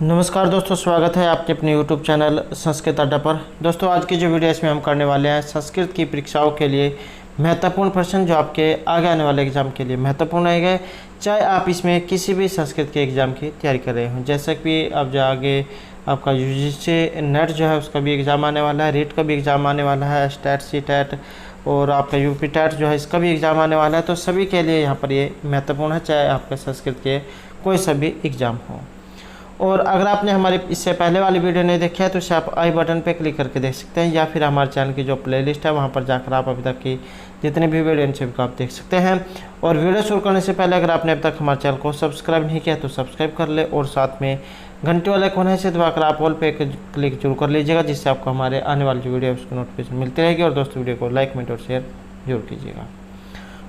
नमस्कार दोस्तों, स्वागत है आपके अपने YouTube चैनल संस्कृत अड्डा पर। दोस्तों, आज की जो वीडियो इसमें हम करने वाले हैं संस्कृत की परीक्षाओं के लिए महत्वपूर्ण प्रश्न जो आपके आगे आने वाले एग्ज़ाम के लिए महत्वपूर्ण रहेंगे, चाहे आप इसमें किसी भी संस्कृत के एग्ज़ाम की तैयारी कर रहे हों। जैसे कि अब जो आगे आपका UGC नेट जो है उसका भी एग्ज़ाम आने वाला है, रीट का भी एग्ज़ाम आने वाला है, स्टैट CTET और आपका UP TET जो है इसका भी एग्ज़ाम आने वाला है। तो सभी के लिए यहाँ पर ये महत्वपूर्ण है, चाहे आपके संस्कृत के कोई सा भी एग्ज़ाम हो। और अगर आपने हमारी इससे पहले वाली वीडियो नहीं देखी है तो इसे आप आई बटन पे क्लिक करके देख सकते हैं, या फिर हमारे चैनल की जो प्लेलिस्ट है वहाँ पर जाकर आप अभी तक की जितनी भी वीडियो इन सभी को आप देख सकते हैं। और वीडियो शुरू करने से पहले अगर आपने अब तक हमारे चैनल को सब्सक्राइब नहीं किया तो सब्सक्राइब कर ले और साथ में घंटे वाले कोने से दबाकर आप ऑल पे क्लिक जरूर कर लीजिएगा, जिससे आपको हमारे आने वाली जो वीडियो है उसकी नोटिफिकेशन मिलती रहेगी। और दोस्तों, वीडियो को लाइक, कमेंट और शेयर जरूर कीजिएगा।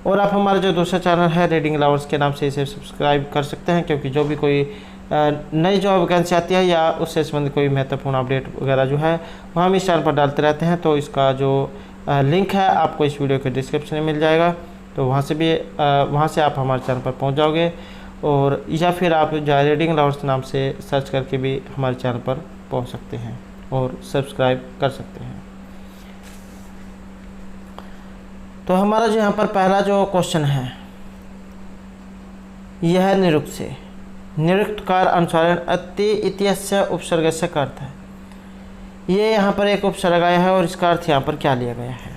और आप हमारा जो दूसरा चैनल है रीडिंग लवर्स के नाम से इसे सब्सक्राइब कर सकते हैं, क्योंकि जो भी कोई नई जो वैकेंसी आती है या उससे संबंधित कोई महत्वपूर्ण अपडेट वगैरह जो है वह हम इस चैनल पर डालते रहते हैं। तो इसका जो लिंक है आपको इस वीडियो के डिस्क्रिप्शन में मिल जाएगा, तो वहाँ से आप हमारे चैनल पर पहुँच जाओगे। और या फिर आप जो रीडिंग लवर्स नाम से सर्च करके भी हमारे चैनल पर पहुँच सकते हैं और सब्सक्राइब कर सकते हैं। तो हमारा जो यहाँ पर पहला जो क्वेश्चन है यह है निरुक्त से। निरुक्तकार अनुसारेण अति इत्यस्य उपसर्गस्य का अर्थ है। ये यहाँ पर एक उपसर्ग आया है और इसका अर्थ यहाँ पर क्या लिया गया है।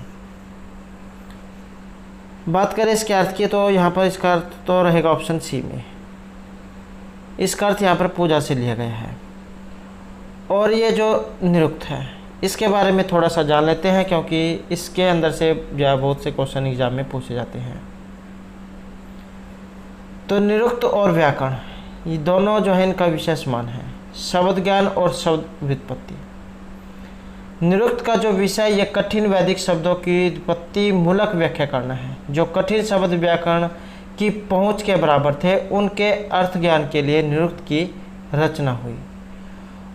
बात करें इसके अर्थ की तो यहाँ पर इसका अर्थ तो रहेगा ऑप्शन सी में। इसका अर्थ यहाँ पर पूजा से लिया गया है। और ये जो निरुक्त है इसके बारे में थोड़ा सा जान लेते हैं, क्योंकि इसके अंदर से जो बहुत से क्वेश्चन एग्जाम में पूछे जाते हैं। तो निरुक्त और व्याकरण ये दोनों जो है इनका विषय समान है, शब्द ज्ञान और शब्द व्युत्पत्ति। निरुक्त का जो विषय यह कठिन वैदिक शब्दों की व्युत्पत्ति मूलक व्याख्या करना है। जो कठिन शब्द व्याकरण की पहुंच के बराबर थे उनके अर्थ ज्ञान के लिए निरुक्त की रचना हुई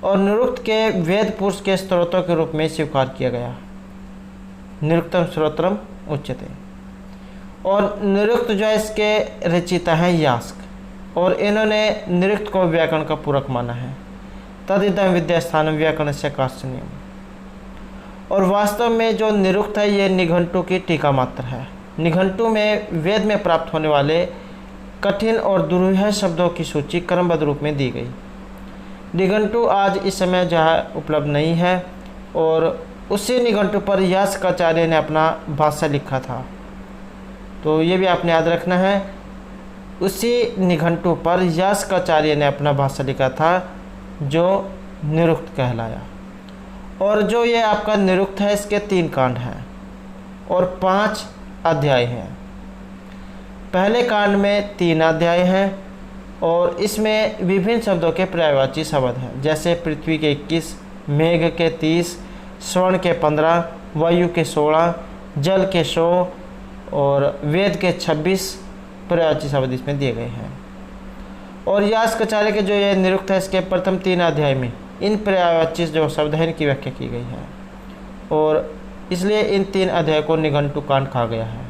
और निरुक्त के वेद पुरुष के स्त्रोतों के रूप में स्वीकार किया गया। निरुक्तम स्त्रोत्रम उच्यते। और निरुक्त जो है इसके रचयिता हैं यास्क, और इन्होंने निरुक्त को व्याकरण का पूरक माना है। तदिदं विद्यास्थानम व्याकरण से काष्ठनीयम। और वास्तव में जो निरुक्त है ये निघंटु की टीका मात्र है। निघंटु में वेद में प्राप्त होने वाले कठिन और दुरूह शब्दों की सूची क्रमबद्ध रूप में दी गई। निघंटु आज इस समय जहाँ उपलब्ध नहीं है, और उसी निघंटु पर यास्काचार्य ने अपना भाष्य लिखा था। तो ये भी आपने याद रखना है, उसी निघंटु पर यास्काचार्य ने अपना भाष्य लिखा था जो निरुक्त कहलाया। और जो ये आपका निरुक्त है इसके 3 कांड हैं और 5 अध्याय हैं। पहले कांड में 3 अध्याय हैं और इसमें विभिन्न शब्दों के पर्यायवाची शब्द हैं, जैसे पृथ्वी के 21, मेघ के 30, स्वर्ण के 15, वायु के 16, जल के 100 और वेद के 26 पर्यायवाची शब्द इसमें दिए गए हैं। और यास्काचार्य के जो ये निरुक्त है इसके प्रथम 3 अध्याय में इन पर्यायवाची जो शब्द हैं इनकी व्याख्या की गई है, और इसलिए इन 3 अध्याय को निघंटु कांड कहा गया है।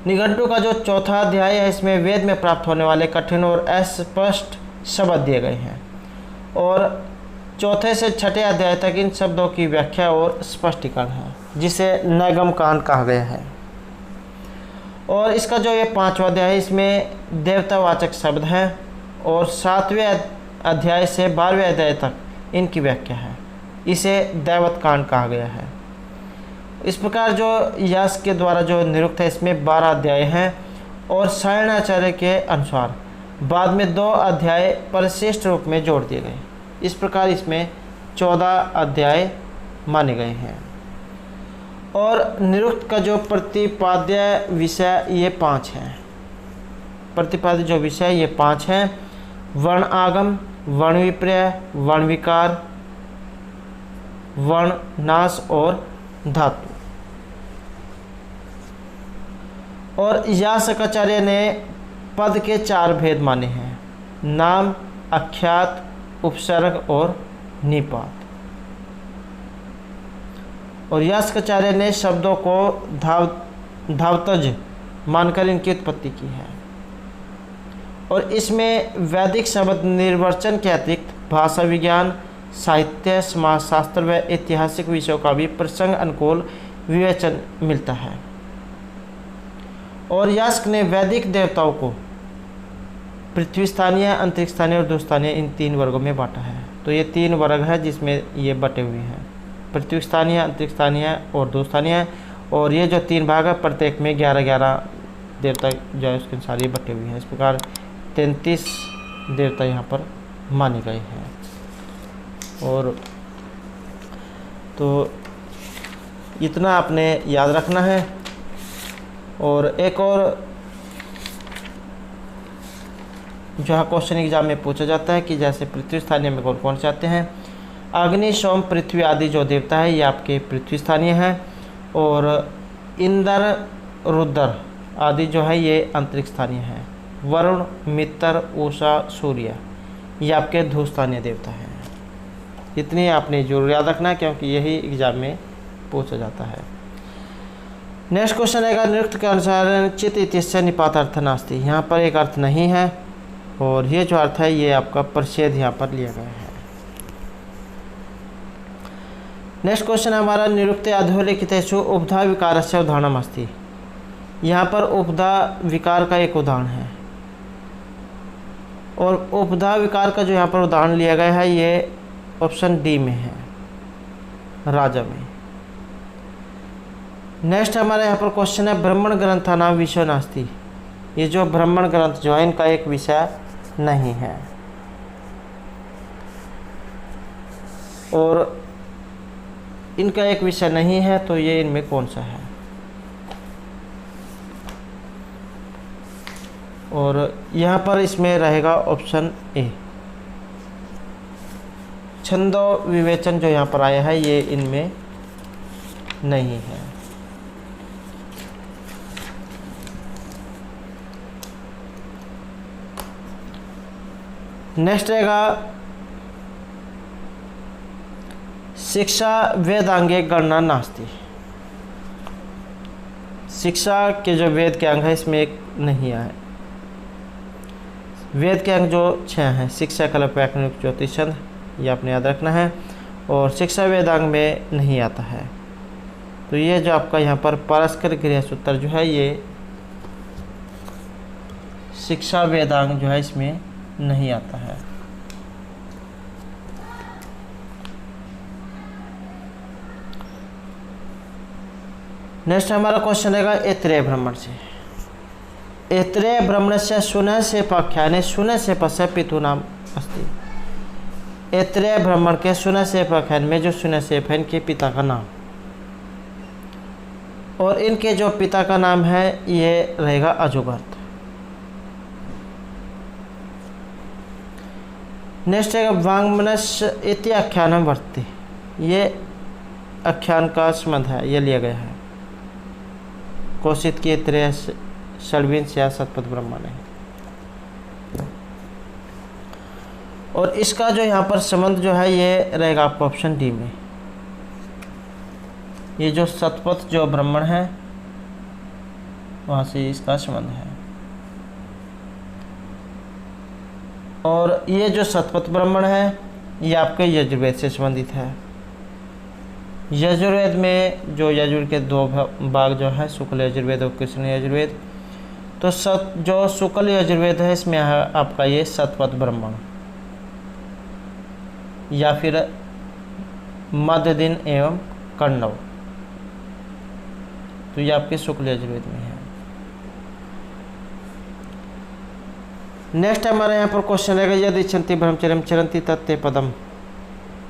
निघंटु का जो चौथा अध्याय है इसमें वेद में प्राप्त होने वाले कठिन और अस्पष्ट शब्द दिए गए हैं, और चौथे से 6ठे अध्याय तक इन शब्दों की व्याख्या और स्पष्टीकरण है, जिसे नैगम कांड कहा गया है। और इसका जो ये 5वां अध्याय है इसमें देवतावाचक शब्द हैं, और 7वें अध्याय से 12वें अध्याय तक इनकी व्याख्या है। इसे दैवत कांड कहा गया है। इस प्रकार जो यास्क के द्वारा जो निरुक्त है इसमें 12 अध्याय हैं, और सायणाचार्य के अनुसार बाद में 2 अध्याय परिशिष्ट रूप में जोड़ दिए गए। इस प्रकार इसमें 14 अध्याय माने गए हैं। और निरुक्त का जो प्रतिपाद्य विषय ये 5 हैं। प्रतिपाद्य जो विषय ये 5 हैं: वर्ण आगम, वर्ण विपर्य, वर्ण विकार, वर्ण नाश और धातु। और यास्काचार्य ने पद के 4 भेद माने हैं: नाम, अख्यात, उपसर्ग और निपात। और यास्काचार्य ने शब्दों को धावतज मानकर इनकी उत्पत्ति की है। और इसमें वैदिक शब्द निर्वचन के अतिरिक्त भाषा विज्ञान, साहित्य, समाजशास्त्र व ऐतिहासिक विषयों का भी प्रसंग अनुकूल विवेचन मिलता है। और यास्क ने वैदिक देवताओं को पृथ्वी स्थानीय, अंतरिक्ष स्थानीय और दूरस्थानीय इन 3 वर्गों में बांटा है। तो ये 3 वर्ग है जिसमें ये बटे हुए हैं, पृथ्वी स्थानीय, अंतरिक्ष स्थानीय और दूरस्थानीय। और ये जो 3 भाग है प्रत्येक में 11-11 देवता जो है उसके अनुसार ये बटे हुए हैं। इस प्रकार 33 देवता यहाँ पर माने गए हैं। और तो इतना आपने याद रखना है। और एक और जो है क्वेश्चन एग्जाम में पूछा जाता है कि जैसे पृथ्वी स्थानीय में कौन कौन से आते हैं। अग्नि, सोम, पृथ्वी आदि जो देवता है ये आपके पृथ्वी स्थानीय है। और इंद्र, रुद्र आदि जो है ये अंतरिक्ष स्थानीय है। वरुण, मित्र, उषा, सूर्य ये आपके धू स्थानीय देवता हैं। इतनी आपने जरूर याद रखना है क्योंकि यही एग्जाम में पूछा जाता है। नेक्स्ट क्वेश्चन आएगा, निरुक्त के अनुसार चित इत्यस्य निपात अर्थ नास्ति। यहाँ पर एक अर्थ नहीं है और ये जो अर्थ है ये आपका परिच्छेद यहाँ पर लिया गया है। नेक्स्ट क्वेश्चन हमारा, निरुक्त अधोलिखितेषु उपधा विकारस्य उदाहरणम् अस्ति। यहाँ पर उपधा विकार का एक उदाहरण है और उपधा विकार का जो यहाँ पर उदाहरण लिया गया है ये ऑप्शन डी में है, राजा में। नेक्स्ट हमारे यहाँ पर क्वेश्चन है, ब्राह्मण ग्रंथानां विषयो नास्ति। ये जो ब्राह्मण ग्रंथ जो है इनका एक विषय नहीं है। और इनका एक विषय नहीं है तो ये इनमें कौन सा है। और यहाँ पर इसमें रहेगा ऑप्शन ए, छंदो विवेचन जो यहाँ पर आया है ये इनमें नहीं है। नेक्स्ट रहेगा, शिक्षा वेदांगे गणना नास्ति। शिक्षा के जो वेद के अंग है इसमें एक नहीं आए। वेद के अंग जो 6 हैं, शिक्षा, कला, व्याकरण, ज्योतिष, छंद, ये आपने याद रखना है। और शिक्षा वेदांग में नहीं आता है। तो ये जो आपका यहाँ पर पारस्कर क्रिया सूत्र जो है ये शिक्षा वेदांग जो है इसमें नहीं आता है। नेक्स्ट हमारा क्वेश्चन रहेगा ऐत्रेय ब्राह्मण से। ऐत्रेय ब्राह्मण से सुनः से पाख्याने सुनः से पश्य पितु नाम अस्ति। ऐत्रेय ब्राह्मण के सुनः से पाख्यान में जो सुनः से है इनके पिता का नाम और इनके जो पिता का नाम है ये रहेगा अजोगर्त। नेक्स्ट है वांग्मनस्य इति आख्यानम वर्तते। ये आख्यान का संबंध है, ये लिया गया है कौशिक के ऐत्रेय षड्विंश या शतपथ ब्राह्मण है। और इसका जो यहाँ पर संबंध जो है ये रहेगा आपका ऑप्शन डी में। ये जो शतपथ जो ब्राह्मण है वहाँ से इसका संबंध है। और ये जो शतपथ ब्राह्मण है ये आपके यजुर्वेद से संबंधित है। यजुर्वेद में जो यजुर्वेद के 2 भाग जो है शुक्ल यजुर्वेद और कृष्ण यजुर्वेद। तो जो शुक्ल यजुर्वेद है इसमें है आपका ये शतपथ ब्राह्मण या फिर मध्य दिन एवं कण्व। तो ये आपके शुक्ल यजुर्वेद में है। नेक्स्ट हमारे यहाँ पर क्वेश्चन रहेगा, यदि चरन्ति ब्रह्मचर्यं चरन्ति तत्ते पदम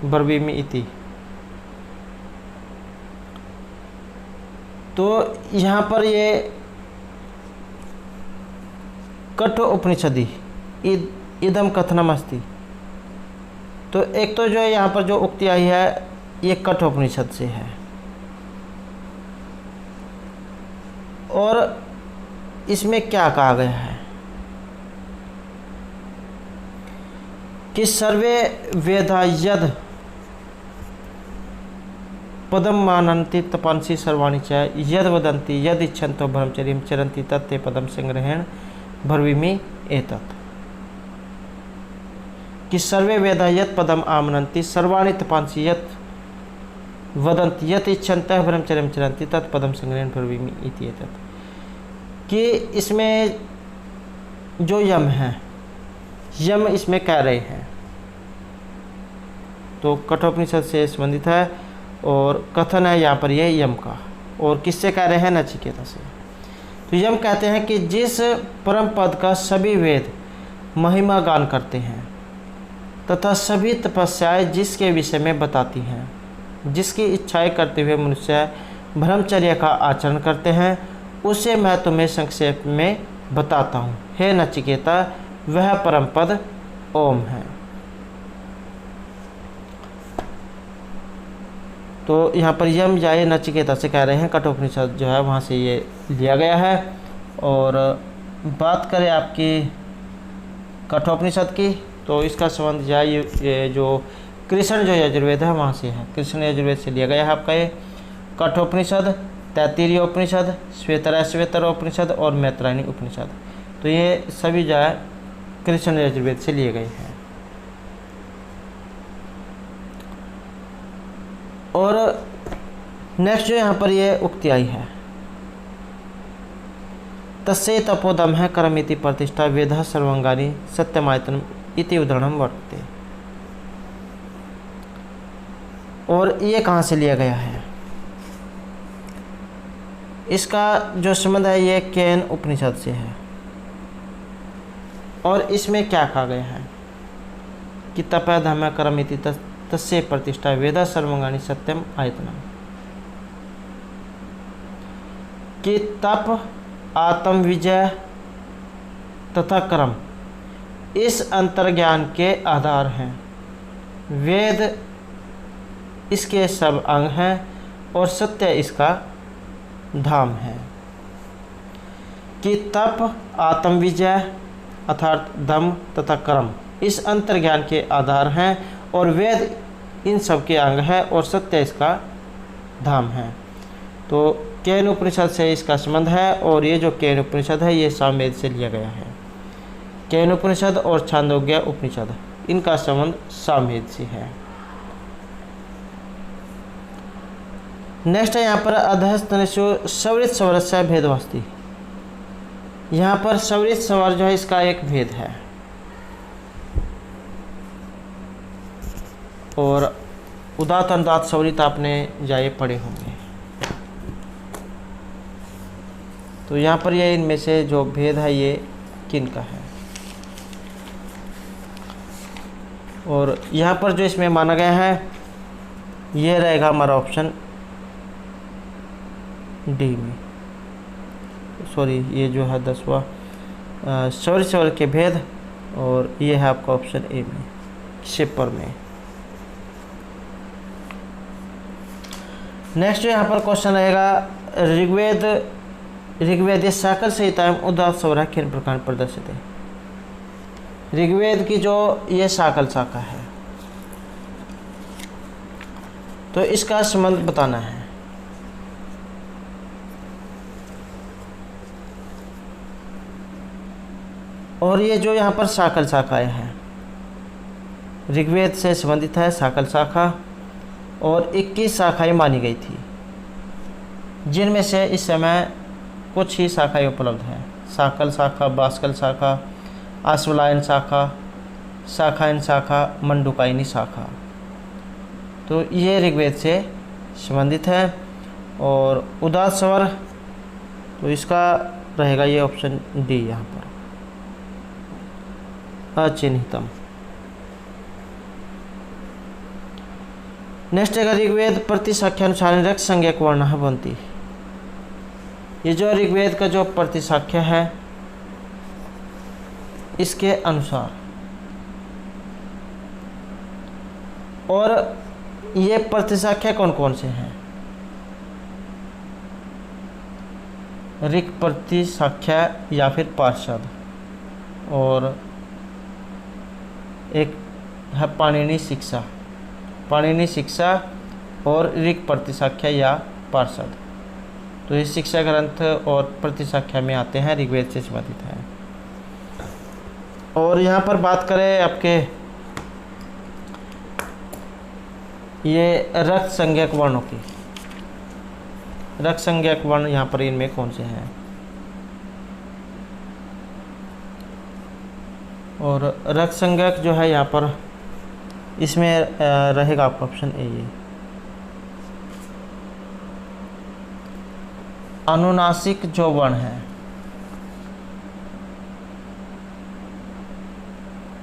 ब्रवीमि इति। तो यहाँ पर ये कठो उपनिषदि इदम कथनम अस्ति। तो एक तो जो है यहाँ पर जो उक्ति आई है ये कठो उपनिषद से है और इसमें क्या कहा गया है कि सर्वे वेदा यद पदम मानन्ति तपंसी सर्वाणि च यद वदन्ति यद इच्छन्तो ब्रह्मचर्यं चरन्ति तत्ते पदम संग्रहेण ब्रवीमि एतत्। कि सर्वे वेदा यत् पदम आमनन्ति सर्वाणि तपांसि यत् वदन्ति यत् इच्छन्तः ब्रह्मचर्यं चरन्ति तत् पदम संग्रहण ब्रवीमि इति एतत्, कि इसमें जो यम है, यम इसमें कह रहे हैं, तो कठोपनिषद से संबंधित है और कथन है यहाँ पर ये यम का, और किससे कह रहे हैं? नचिकेता से। तो यम कहते हैं कि जिस परम पद का सभी वेद महिमा गान करते हैं तथा सभी तपस्याएं जिसके विषय में बताती हैं, जिसकी इच्छाएं करते हुए मनुष्य ब्रह्मचर्य का आचरण करते हैं, उसे मैं तुम्हें संक्षेप में बताता हूँ। हे नचिकेता, वह परम पद ओम है। तो यहाँ पर यम जाए नचिकेता से कह रहे हैं, कठोपनिषद जो है वहाँ से ये लिया गया है। और बात करें आपकी कठोपनिषद की, तो इसका संबंध जाए ये जो कृष्ण जो यजुर्वेद है वहाँ से है, कृष्ण यजुर्वेद से लिया गया है आपका ये कठोपनिषद, तैत्तिरीय उपनिषद, श्वेतरोपनिषद और मैत्रायणी उपनिषद। तो ये सभी जो है कृष्ण यजुर्वेद से लिए गए हैं। और नेक्स्ट जो यहाँ पर ये उक्ति आई है, तस्य तपोदम है कर्मिति प्रतिष्ठा वेदः सर्वांगानि सत्यमायतनम इति उदाहरणं वर्तते। और ये कहाँ से लिया गया है? इसका जो संबंध है ये केन उपनिषद से है। और इसमें क्या कहा गया है कि तपः धम्मः कर्मिति तस्य प्रतिष्ठा वेदा सर्वांगानि सत्यम आयतनम, कि तप, आत्म विजय तथा कर्म इस अंतर्ज्ञान के आधार हैं। वेद इसके सब अंग हैं और सत्य इसका धाम है। कि तप, आत्म विजय अर्थात दम तथा कर्म इस अंतर्ज्ञान के आधार हैं और वेद इन सब के अंग है और सत्य इसका धाम है। तो केन उपनिषद से इसका संबंध है। और ये जो केन उपनिषद है ये सामवेद से लिया गया है। केन उपनिषद और छांदोग्य उपनिषद इनका संबंध सामवेद से है। नेक्स्ट है यहाँ पर अधस्तनेषु सवरित स्वरस्य भेदवास्ति। यहाँ पर सवरित स्वर जो है इसका एक भेद है। और उदात अनुदात सवरित आपने जाए पढ़े होंगे। तो यहाँ पर ये इनमें से जो भेद है ये किन का है? और यहाँ पर जो इसमें माना गया है ये रहेगा हमारा ऑप्शन डी में, सॉरी ये जो है 10वां स्वर स्वर के भेद, और ये है आपका ऑप्शन ए में शिपर में। नेक्स्ट यहाँ पर क्वेश्चन रहेगा ऋग्वेद साकल संहिता उदात स्वर किन प्रकार प्रदर्शित है? ऋग्वेद की जो ये साकल शाखा है तो इसका संबंध बताना है। और ये जो यहाँ पर साकल शाखाएँ हैं ऋग्वेद से संबंधित है साकल शाखा, और 21 शाखाएँ मानी गई थी, जिनमें से इस समय कुछ ही शाखाएँ उपलब्ध हैं। साकल शाखा, बास्कल शाखा, आश्वलायन शाखा, शाखायन शाखा, मंडूकायनी शाखा। तो ये ऋग्वेद से संबंधित है। और उदात स्वर तो इसका रहेगा ये ऑप्शन डी यहाँ पर अचिन्हितम। नेक्स्ट है ऋग्वेद प्रतिशाख्यानुसार रक्त संज्ञक वर्ण बनती। ये जो ऋग्वेद का जो प्रतिशाख्य है इसके अनुसार, और ये प्रतिशाख्य कौन कौन से हैं? ऋक् प्रतिशाख्य या फिर पार्षद, और एक है पाणिनि शिक्षा, पाणिनि शिक्षा और ऋक् प्रतिशाख्य या पार्षद। तो ये शिक्षा ग्रंथ और प्रतिशाख्या में आते हैं, ऋग्वेद से संबंधित है। और यहाँ पर बात करें आपके ये रक्त संज्ञक वर्णों की, रक्त संज्ञक वर्ण यहाँ पर इनमें कौन से हैं? और रक्त संज्ञक जो है यहाँ पर इसमें रहेगा आपका ऑप्शन ए। ये अनुनासिक जो वर्ण है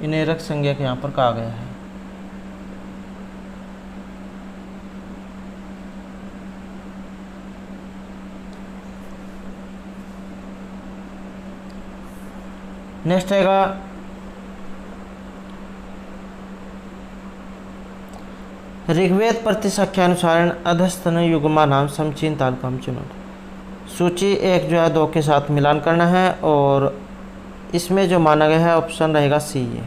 इन्हें रक्त संज्ञक यहाँ पर कहा गया है। नेक्स्ट आएगा ऋग्वेद प्रतिसंख्यानुसारण अधस्तन युग्मा नाम समचीन तालकम चुनो। सूची 1 जो है 2 के साथ मिलान करना है और इसमें जो माना गया है ऑप्शन रहेगा सी। ये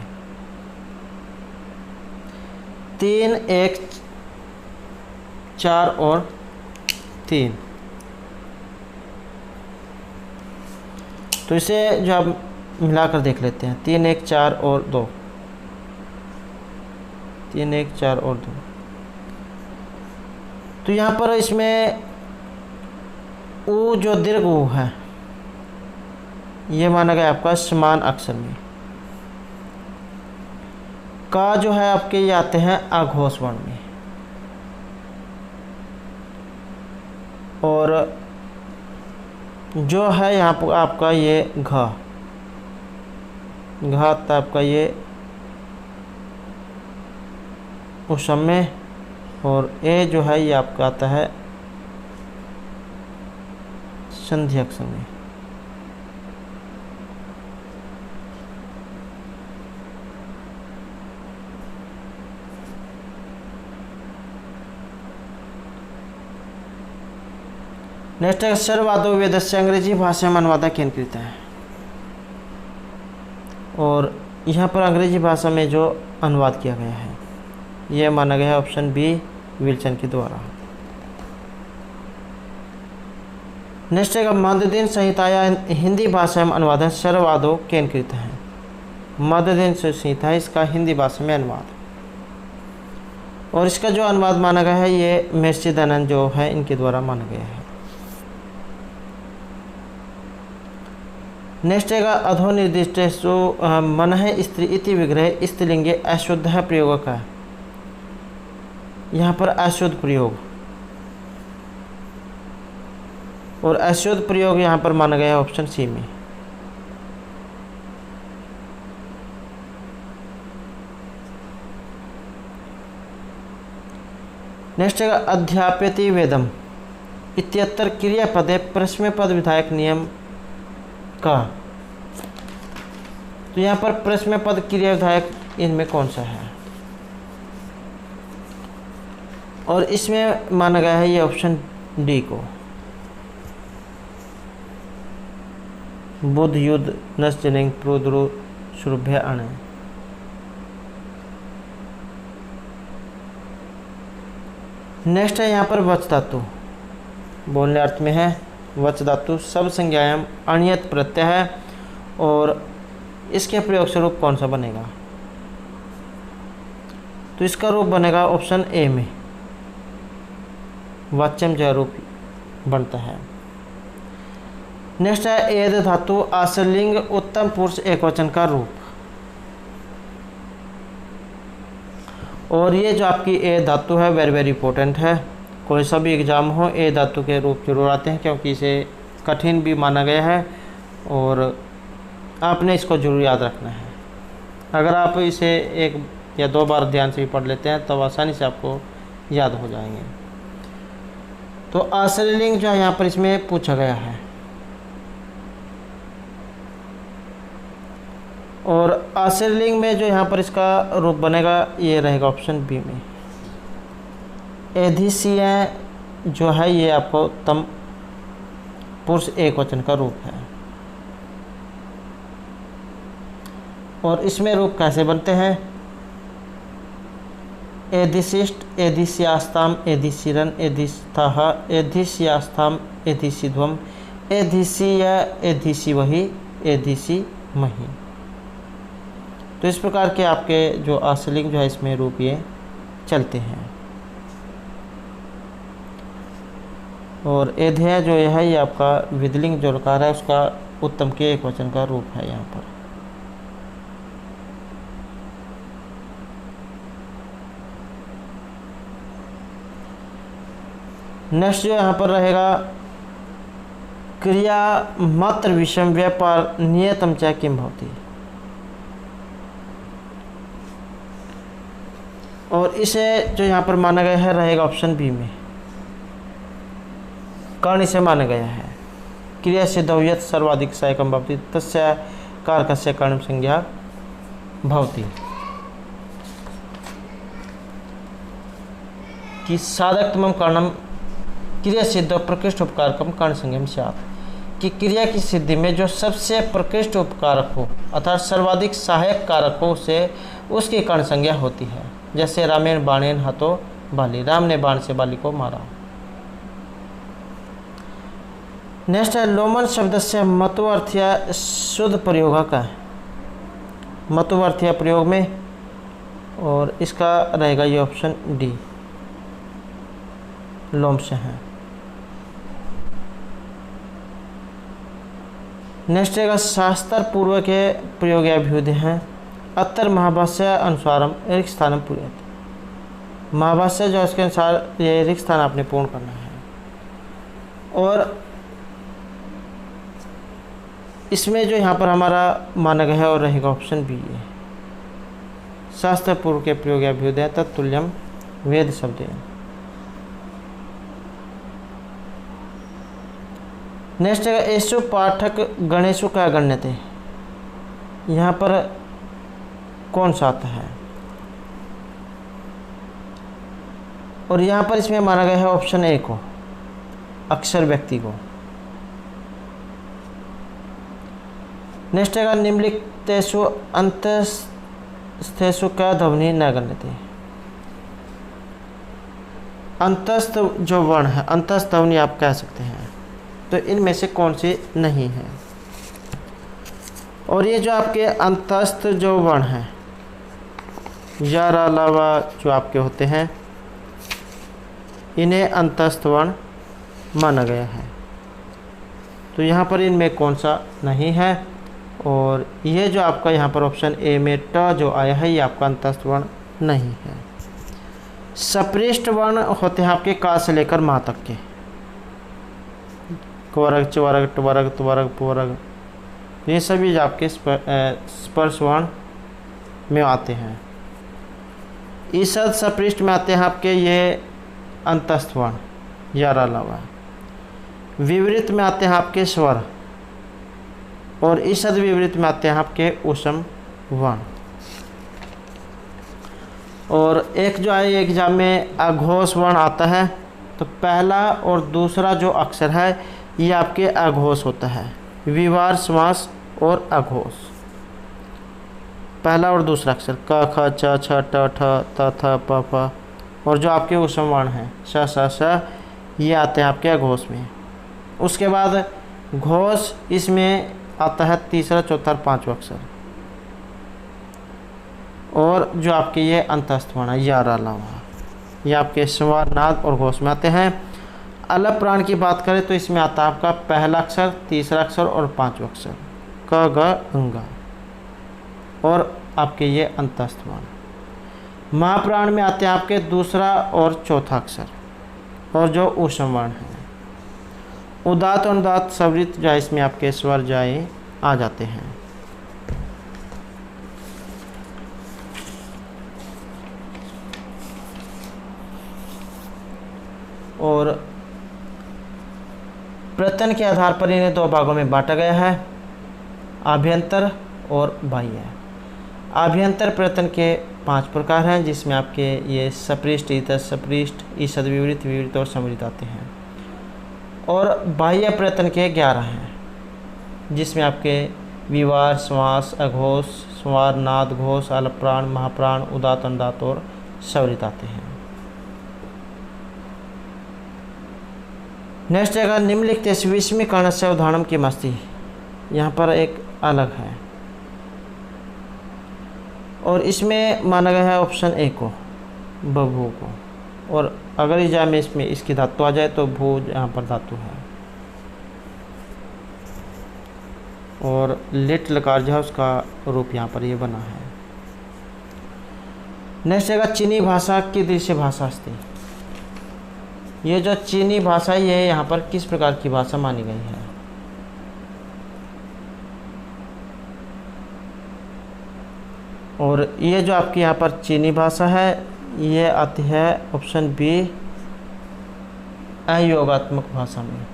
3 1 4 और 3। तो इसे जो आप मिलाकर देख लेते हैं, 3 1 4 और 2, 3 1 4 और 2। तो यहाँ पर इसमें ऊ जो दीर्घ ऊ है ये माना गया आपका समान अक्षर में। का जो है आपके ये आते हैं आघोष वर्ण में। और जो है यहाँ पर आपका ये घ आता आपका ये उसमें, और ए जो है ये आपका आता है संधि अक्षर में। नेक्स्ट है सर्ववादो वेदस्य अंग्रेजी भाषा में अनुवाद केंद्रित है। और यहाँ पर अंग्रेजी भाषा में जो अनुवाद किया गया है यह माना गया है ऑप्शन बी विल्सन के द्वारा। नेक्स्ट है मध्यदिन संहिताया हिंदी भाषा में अनुवाद सर्ववादो केंद्रित है। मध्यदिन संहिता है इसका हिंदी भाषा में अनुवाद, और इसका जो अनुवाद माना गया है ये महर्षि दयानंद जो है इनके द्वारा माना गया है। नेक्स्ट है अधोनिर्दिष्टेषु मनः स्त्री इति विग्रह स्त्रीलिंगे अशुद्ध प्रयोग का। यहाँ पर अशुद्ध प्रयोग, और अशुद्ध प्रयोग यहाँ पर माना गया है ऑप्शन सी में। नेक्स्ट है अध्याप्यति वेदम इत्यत्र क्रियापदे प्रश्नपद विधायक नियम का। तो यहाँ पर प्रश्नपद क्रिया विधायक इनमें कौन सा है? और इसमें माना गया है ये ऑप्शन डी को, बुद्ध युद्ध नश्चनिंग प्रोद्रु शुभ्य अण। नेक्स्ट है यहाँ पर वच धातु, बोलने अर्थ में है वच धातु सब संज्ञायाम अणियत प्रत्यय है, और इसके प्रयोग स्वरूप कौन सा बनेगा? तो इसका रूप बनेगा ऑप्शन ए में, वाच्यम जय रूप बनता है। नेक्स्ट है एद धातु आश्रलिंग उत्तम पुरुष एकवचन का रूप, और ये जो आपकी ए धातु है वेरी इंपॉर्टेंट है। कोई सा भी एग्जाम हो ए धातु के रूप जरूर आते हैं, क्योंकि इसे कठिन भी माना गया है और आपने इसको जरूर याद रखना है। अगर आप इसे 1 या 2 बार ध्यान से भी पढ़ लेते हैं तो आसानी से आपको याद हो जाएंगे। तो आश्रयलिंग जो है यहाँ पर इसमें पूछा गया है, और आश्रयलिंग में जो यहाँ पर इसका रूप बनेगा ये रहेगा ऑप्शन बी में। एधिसीय जो है ये आपको उत्तम पुरुष एकवचन का रूप है, और इसमें रूप कैसे बनते हैं? एधिशिष्ट एधिस्यास्ताम एधिशिरन एधिस्थाः एधिस्यास्ताम एधिशिध्वम एधिसीय एधिशिवहि एधिशिमहि। तो इस प्रकार के आपके जो आश्रयलिंग जो है इसमें रूप ये चलते हैं। और एधेय जो है ये आपका विधिलिंग जो लकार है उसका उत्तम के एक वचन का रूप है यहाँ पर। नेक्स्ट जो यहाँ पर रहेगा क्रिया मात्र विषम व्यापार नियतम च किम भवति। और इसे जो यहाँ पर माना गया है रहेगा ऑप्शन बी में, कर्ण इसे माना गया है। क्रिया सिद्धौयत सर्वाधिक सहायकम भवति तस्य कारकस्य कर्म संज्ञा भवति। कि साधकतमं कर्णम क्रिया सिद्ध प्रकृष्ट उपकारकम कर्ण संज्ञम स्यात्। कि क्रिया की सिद्धि में जो सबसे प्रकृष्ट उपकारक हो अर्थात सर्वाधिक सहायक कारक हो उसे उसकी कर्ण संज्ञा होती है। जैसे रामेण बाणेन हतो बाली, राम ने बाण से बाली को मारा। नेक्स्ट है लोमन शब्द से मतुअर्थीय शुद्ध प्रयोग का है, मतुअर्थीय प्रयोग में, और इसका रहेगा ये ऑप्शन डी लोम से है। नेक्स्ट रहेगा शास्त्र पूर्व के प्रयोग अभ्युदय हैं अत्तर महाभाष्य अनुसारम रिक्त स्थानम पूर्यते। महाभाष्य जो इसके अनुसार ये रिक्त स्थान आपने पूर्ण करना है। और इसमें जो यहाँ पर हमारा माना गया है और रहेगा ऑप्शन बी है, शास्त्र पूर्व के प्रयोग अभ्युदय तत्तुल्यम वेद शब्द। नेक्स्ट है ऐसु पाठक गणेशु का गण्यते, यहाँ पर कौन सा आता है, और यहाँ पर इसमें माना गया है ऑप्शन ए को, अक्षर व्यक्ति को। नेक्स्ट है निम्नलिखितेषु अंतस्थेषु का ध्वनि न गण्यते। अंतस्थ जो वर्ण है, अंतस्थ ध्वनि आप कह सकते हैं, तो इनमें से कौन सी नहीं है। और ये जो आपके अंतस्थ जो वर्ण हैं या अलावा जो आपके होते हैं इन्हें अंतस्थ वर्ण माना गया है। तो यहाँ पर इनमें कौन सा नहीं है, और ये जो आपका यहाँ पर ऑप्शन ए में ट जो आया है ये आपका अंतस्थ वर्ण नहीं है। सपृष्ठ वर्ण होते हैं आपके का से लेकर मा तक के, कवर्ग चवर्ग टवर्ग त्वर्ग पुवर्ग, ये सभी आपके स्पर्श वर्ण में आते हैं। ईसद सपृष्ठ में आते हैं आपके ये अंतस्थ वर्ण या अलावा। विवृत में आते हैं आपके स्वर, और ईसद विवृत में आते हैं आपके ऊष्म वर्ण। और एक जो है एग्जाम में अघोष वर्ण आता है, तो पहला और दूसरा जो अक्षर है ये आपके अघोष होता है, विवार समास और अघोष, पहला और दूसरा अक्षर क ख च छ ट ठ त थ प फ। और जो आपके ऊष्म वर्ण हैं श स स ये आते हैं आपके अघोष में। उसके बाद घोष इसमें आता है तीसरा चौथा और पांचवा अक्षर, और जो आपके ये अंतस्थ वर्ण है या अलावा ये आपके स्वर नाद और घोष में आते हैं। अलग प्राण की बात करें तो इसमें आता है आपका पहला अक्षर, तीसरा अक्षर और पांचवा अक्षर क ग अंग, और आपके ये अंतस्थ वर्ण। महाप्राण में आते हैं आपके दूसरा और चौथा अक्षर, और जो ऊष्म वर्ण है। उदात और अनुदात सवृत जाए इसमें आपके स्वर जाए आ जाते हैं। और प्रत्यन के आधार पर इन्हें दो भागों में बांटा गया है, आभ्यंतर और बाह्य। आभ्यंतर प्रत्यन के 5 प्रकार हैं, जिसमें आपके ये सपृष्ठ, ईतद सपृष्ठ, ईषद विवृत, विवृत और समृत आते हैं। और बाह्य प्रत्यन के 11 हैं, जिसमें आपके विवार, श्वास, अघोष, स्वर, नाद, घोष, अलप्राण, महाप्राण, उदात, अनुदात और सवृत आते हैं। नेक्स्ट है निम्नलिखित विस्मी कर्ण से उदाहरण की मस्ती, यहाँ पर एक अलग है, और इसमें माना गया है ऑप्शन ए को, बभू को। और अगर एग्जाम में इसमें इसकी धातु आ जाए तो भू यहाँ पर धातु है। और लिट लकार जो है उसका रूप यहाँ पर ये बना है। नेक्स्ट है चीनी भाषा कीदृशी भाषा अस्ति। ये जो चीनी भाषा ये यहाँ पर किस प्रकार की भाषा मानी गई है। और ये जो आपकी यहाँ पर चीनी भाषा है ये आती है ऑप्शन बी अयोगात्मक भाषा में।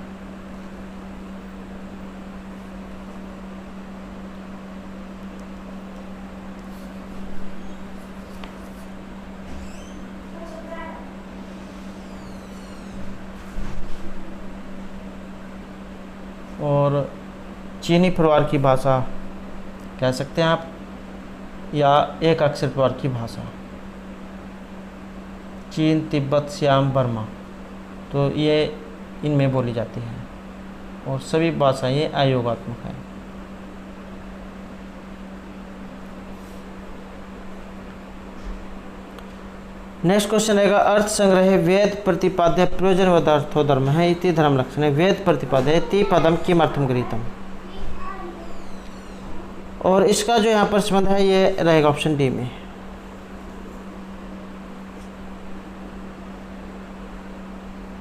और चीनी परिवार की भाषा कह सकते हैं आप, या एक अक्षर परिवार की भाषा, चीन, तिब्बत, सियाम, बर्मा, तो ये इनमें बोली जाती है और सभी भाषाएं ये अयोगात्मक है। नेक्स्ट क्वेश्चन रहेगा अर्थ संग्रह वेद प्रतिपाद्य प्रयोजन अर्थो धर्म है इति धर्म लक्षण है। वेद प्रतिपाद्य इति पदम किमर्थम गृहीतम। और इसका जो यहाँ पर संबंध है ये रहेगा ऑप्शन डी में।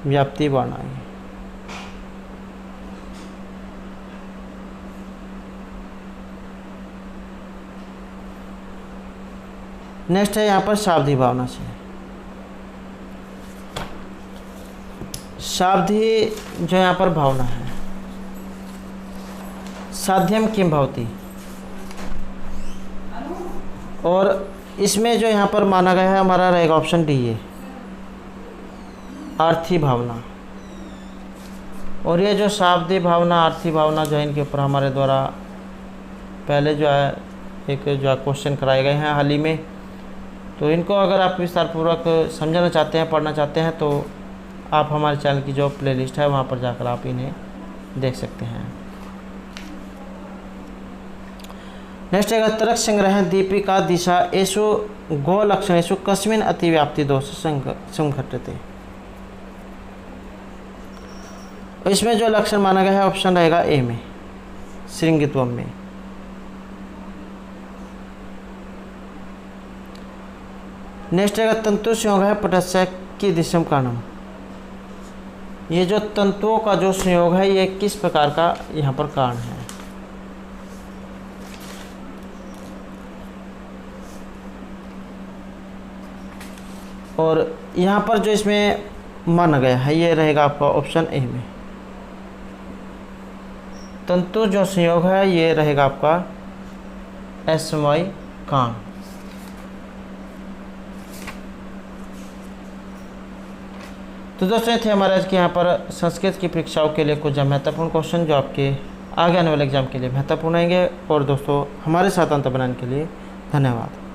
व्याप्ति वर्णाएं। नेक्स्ट है यहाँ पर शाब्दी भावना से। शाब्दी जो यहाँ पर भावना है, साध्यम किम भवति, और इसमें जो यहाँ पर माना गया है हमारा रहेगा ऑप्शन डी ये आर्थी भावना। और ये जो शाब्दी भावना, आर्थी भावना जो है इनके ऊपर हमारे द्वारा पहले जो है एक जो है क्वेश्चन कराए गए हैं हाल ही में, तो इनको अगर आप विस्तारपूर्वक समझना चाहते हैं, पढ़ना चाहते हैं तो आप हमारे चैनल की जो प्लेलिस्ट है वहाँ पर जाकर आप इन्हें देख सकते हैं। नेक्स्ट है तर्क संग्रह दीपिका दिशा एषु गो लक्षणेषु कस्मिन् अतिव्याप्ति दोष संघटते। इसमें जो लक्षण माना गया है ऑप्शन रहेगा ए में श्रृंगित्व में। नेक्स्ट है तंतु संयोग है पटस्य की दिशम कारणम। ये जो तंतुओं का जो संयोग है ये किस प्रकार का यहाँ पर कारण है। और यहाँ पर जो इसमें माना गया है ये रहेगा आपका ऑप्शन ए में। तंतु जो संयोग है ये रहेगा आपका असमवायी कान। तो दोस्तों थे हमारे आज के यहाँ पर संस्कृत की परीक्षाओं के लिए कुछ महत्वपूर्ण क्वेश्चन जो आपके आगे आने वाले एग्जाम के लिए महत्वपूर्ण होंगे। और दोस्तों हमारे साथ अंत बनाने के लिए धन्यवाद।